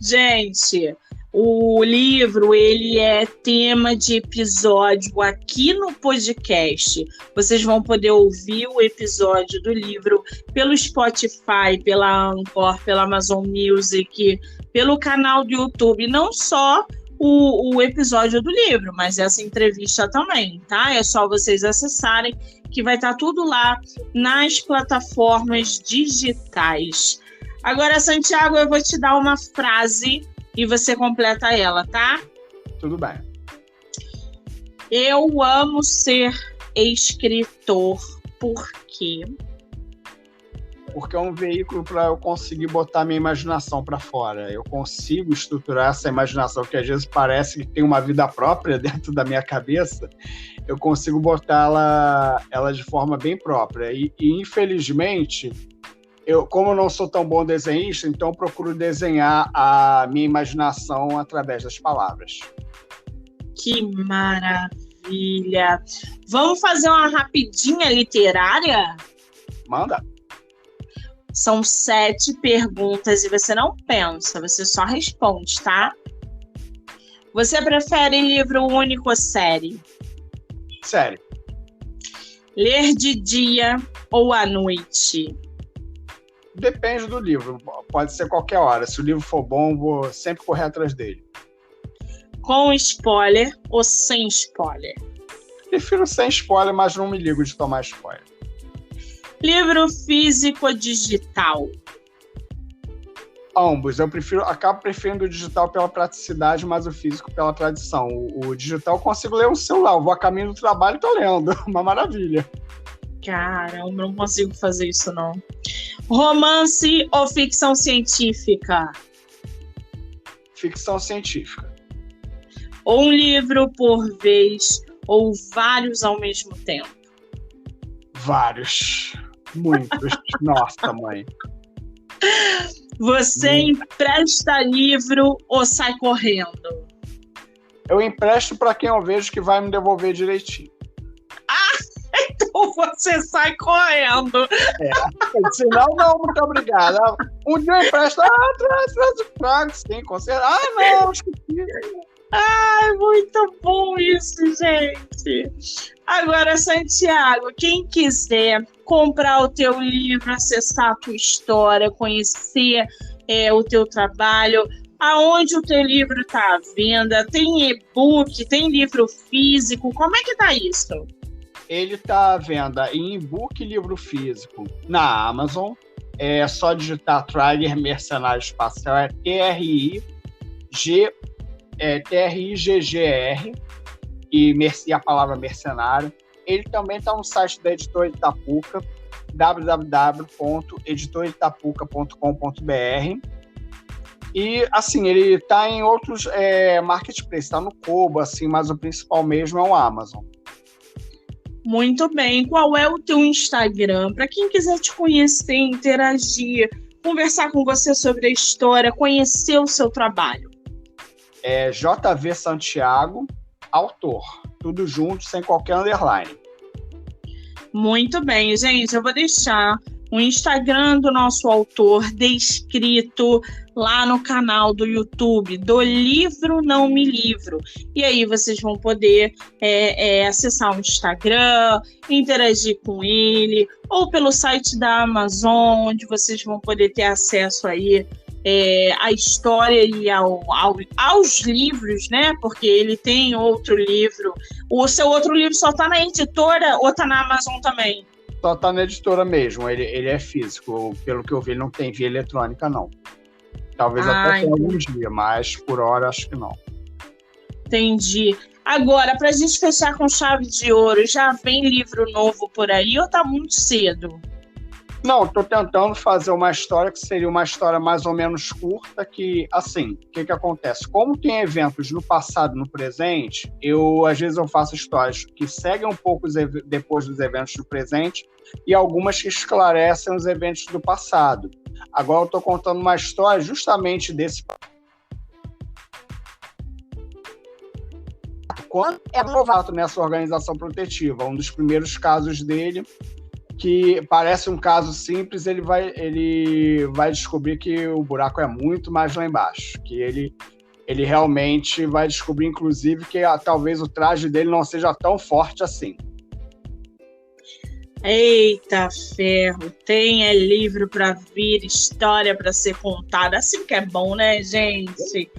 Gente, o livro, ele é tema de episódio aqui no podcast. Vocês vão poder ouvir o episódio do livro pelo Spotify, pela Anchor, pela Amazon Music, pelo canal do YouTube. Não só o episódio do livro, mas essa entrevista também, tá? É só vocês acessarem, que vai estar tudo lá nas plataformas digitais. Agora, Santiago, eu vou te dar uma frase e você completa ela, tá? Tudo bem. Eu amo ser escritor. Por quê? Porque é um veículo para eu conseguir botar minha imaginação para fora. Eu consigo estruturar essa imaginação, que às vezes parece que tem uma vida própria dentro da minha cabeça. Eu consigo botar ela de forma bem própria. E infelizmente, como eu não sou tão bom desenhista, então eu procuro desenhar a minha imaginação através das palavras. Que maravilha! Vamos fazer uma rapidinha literária? Manda! São 7 perguntas e você não pensa, você só responde, tá? Você prefere livro único ou série? Série. Ler de dia ou à noite? Depende do livro, pode ser qualquer hora. Se o livro for bom, vou sempre correr atrás dele. Com spoiler ou sem spoiler? Prefiro sem spoiler, mas não me ligo de tomar spoiler. Livro físico ou digital? Ambos. Acabo preferindo o digital pela praticidade, mas o físico pela tradição. O digital eu consigo ler no celular. Eu vou a caminho do trabalho e tô lendo. Uma maravilha. Caramba, não consigo fazer isso, não. Romance ou ficção científica? Ficção científica. Ou um livro por vez, ou vários ao mesmo tempo? Vários. Muitos. Nossa, mãe. Você empresta livro ou sai correndo? Eu empresto para quem eu vejo que vai me devolver direitinho. Então você sai correndo. Senão, não, muito obrigado. Um dia eu empresto, trago, sim, com certeza. Não, esqueci. Ai, muito bom isso, gente. Agora, Santiago, quem quiser comprar o teu livro, acessar a tua história, conhecer o teu trabalho, aonde o teu livro está à venda? Tem e-book, tem livro físico? Como é que tá isso? Ele está à venda em e-book e livro físico na Amazon. É só digitar Trigger Mercenário Espacial, TRIGGR e a palavra mercenário. Ele também está no site da Editora Itapuca, www.editoritapuca.com.br. E, assim, ele está em outros marketplaces, está no Kobo, assim, mas o principal mesmo é o Amazon. Muito bem. Qual é o teu Instagram? Para quem quiser te conhecer, interagir, conversar com você sobre a história, conhecer o seu trabalho. JV Santiago, autor. Tudo junto, sem qualquer underline. Muito bem, gente. Eu vou deixar o Instagram do nosso autor descrito lá no canal do YouTube do Livro Não Me Livro. E aí vocês vão poder acessar o Instagram, interagir com ele, ou pelo site da Amazon, onde vocês vão poder ter acesso aí à história e aos livros, né? Porque ele tem outro livro. O seu outro livro só está na editora ou está na Amazon também? Só está na editora mesmo, ele é físico. Pelo que eu vi, ele não tem via eletrônica, não. Talvez até tenha algum dia, mas por hora acho que não. Entendi. Agora, para a gente fechar com chave de ouro, já vem livro novo por aí ou tá muito cedo? Não, estou tentando fazer uma história que seria uma história mais ou menos curta, que, assim, o que acontece? Como tem eventos no passado e no presente, às vezes eu faço histórias que seguem um pouco depois dos eventos do presente e algumas que esclarecem os eventos do passado. Agora eu estou contando uma história justamente desse... Quando é novato nessa organização protetiva, um dos primeiros casos dele, que parece um caso simples, ele vai descobrir que o buraco é muito mais lá embaixo, que ele realmente vai descobrir, inclusive, que talvez o traje dele não seja tão forte assim. Eita ferro, tem livro para vir, história para ser contada, assim que é bom, né, gente?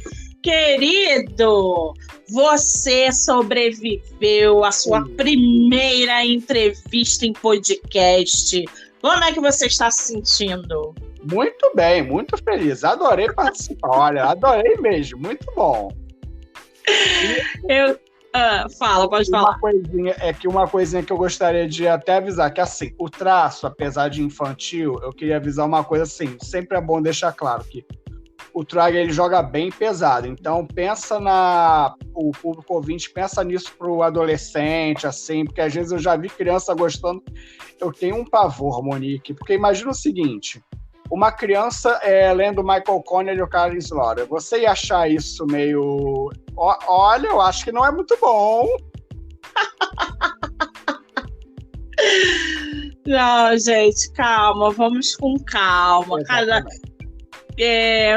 Querido, você sobreviveu à sua primeira entrevista em podcast. Como é que você está se sentindo? Muito bem, muito feliz. Adorei participar. Olha, adorei mesmo. Muito bom. Pode falar. Uma coisinha que eu gostaria de até avisar, que assim, o traço, apesar de infantil, eu queria avisar uma coisa assim, sempre é bom deixar claro que o Trigger, ele joga bem pesado, então o público ouvinte pensa nisso pro adolescente, assim, porque às vezes eu já vi criança gostando. Eu tenho um pavor, Monique, porque imagina o seguinte, uma criança lendo Michael Connelly e o Karen Slaughter, você ia achar isso meio... Olha, eu acho que não é muito bom. Não, gente, calma, vamos com calma.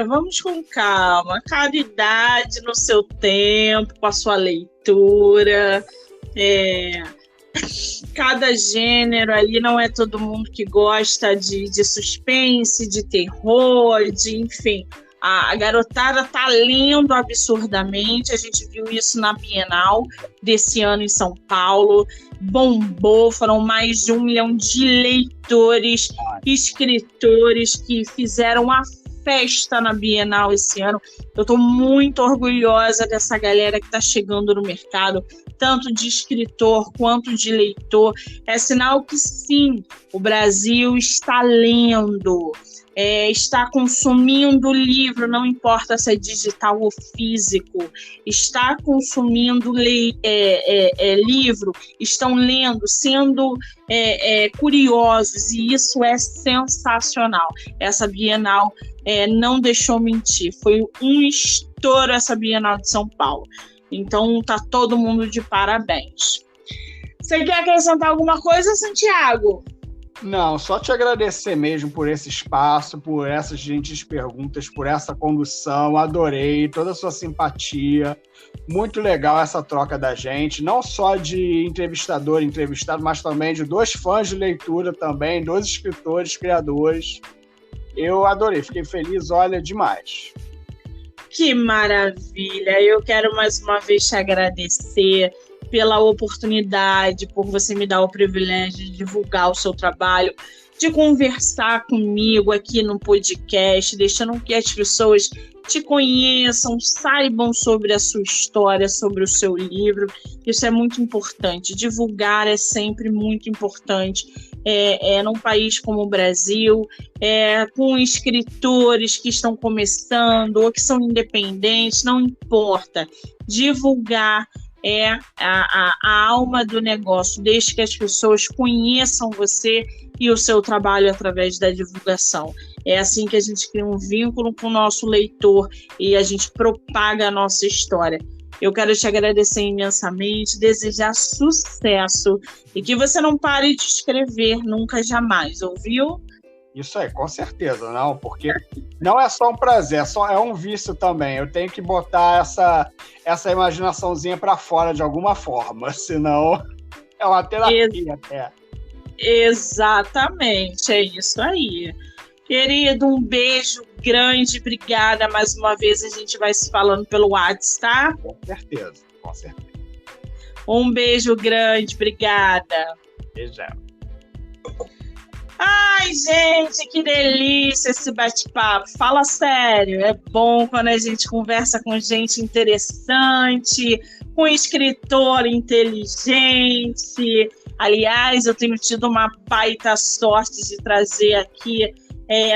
Vamos com calma, cada idade no seu tempo, com a sua leitura. cada gênero ali, não é todo mundo que gosta de suspense, de terror, enfim. A garotada tá lendo absurdamente, a gente viu isso na Bienal desse ano em São Paulo, bombou, foram mais de 1 milhão de leitores, escritores que fizeram a festa na Bienal esse ano. Eu estou muito orgulhosa dessa galera que está chegando no mercado, tanto de escritor quanto de leitor. É sinal que sim, o Brasil está lendo, está consumindo livro, não importa se é digital ou físico, está consumindo livro, estão lendo, sendo curiosos, e isso é sensacional. Essa Bienal não deixou mentir, foi um estouro essa Bienal de São Paulo. Então tá todo mundo de parabéns. Você quer acrescentar alguma coisa, Santiago? Não, só te agradecer mesmo por esse espaço, por essas gentis perguntas, por essa condução. Adorei toda a sua simpatia. Muito legal essa troca da gente, não só de entrevistador e entrevistado, mas também de 2 fãs de leitura também, 2 escritores, criadores. Eu adorei, fiquei feliz, olha, demais. Que maravilha! Eu quero mais uma vez te agradecer pela oportunidade, por você me dar o privilégio de divulgar o seu trabalho, de conversar comigo aqui no podcast, deixando que as pessoas te conheçam, saibam sobre a sua história, sobre o seu livro. Isso é muito importante. Divulgar é sempre muito importante. Num país como o Brasil, com escritores que estão começando ou que são independentes, não importa. Divulgar é a alma do negócio, desde que as pessoas conheçam você e o seu trabalho através da divulgação. É assim que a gente cria um vínculo com o nosso leitor e a gente propaga a nossa história. Eu quero te agradecer imensamente, desejar sucesso e que você não pare de escrever nunca, jamais, ouviu? Isso aí, com certeza, não, porque não é só um prazer, é um vício também. Eu tenho que botar essa imaginaçãozinha para fora de alguma forma, senão é uma terapia até. Exatamente, é isso aí. Querido, um beijo grande, obrigada mais uma vez, a gente vai se falando pelo WhatsApp, tá? Com certeza, com certeza. Um beijo grande, obrigada. Beijão. Ai, gente, que delícia esse bate-papo. Fala sério, é bom quando a gente conversa com gente interessante, com escritor inteligente. Aliás, eu tenho tido uma baita sorte de trazer aqui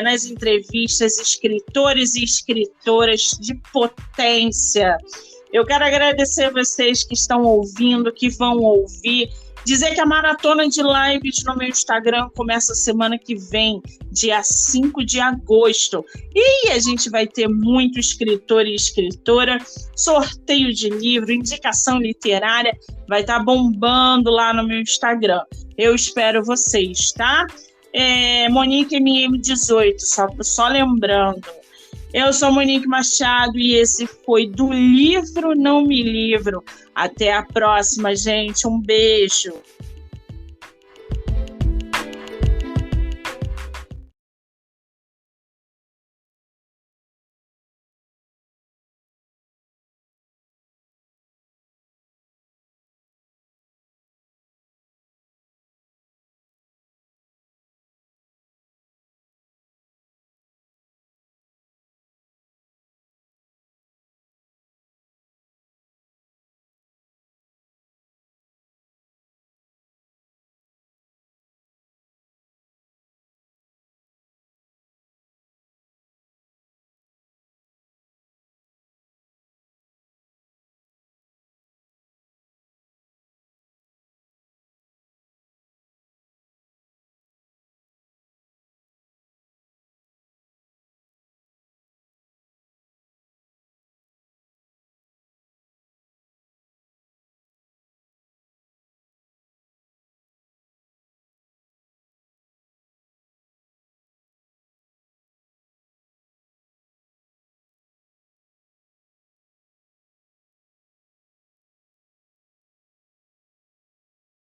nas entrevistas escritores e escritoras de potência. Eu quero agradecer vocês que estão ouvindo, que vão ouvir. Dizer que a maratona de lives no meu Instagram começa semana que vem, dia 5 de agosto. E a gente vai ter muito escritor e escritora, sorteio de livro, indicação literária, vai estar bombando lá no meu Instagram. Eu espero vocês, tá? Monique MM18, só lembrando. Eu sou Monique Machado e esse foi do Livro Não Me Livro. Até a próxima, gente. Um beijo.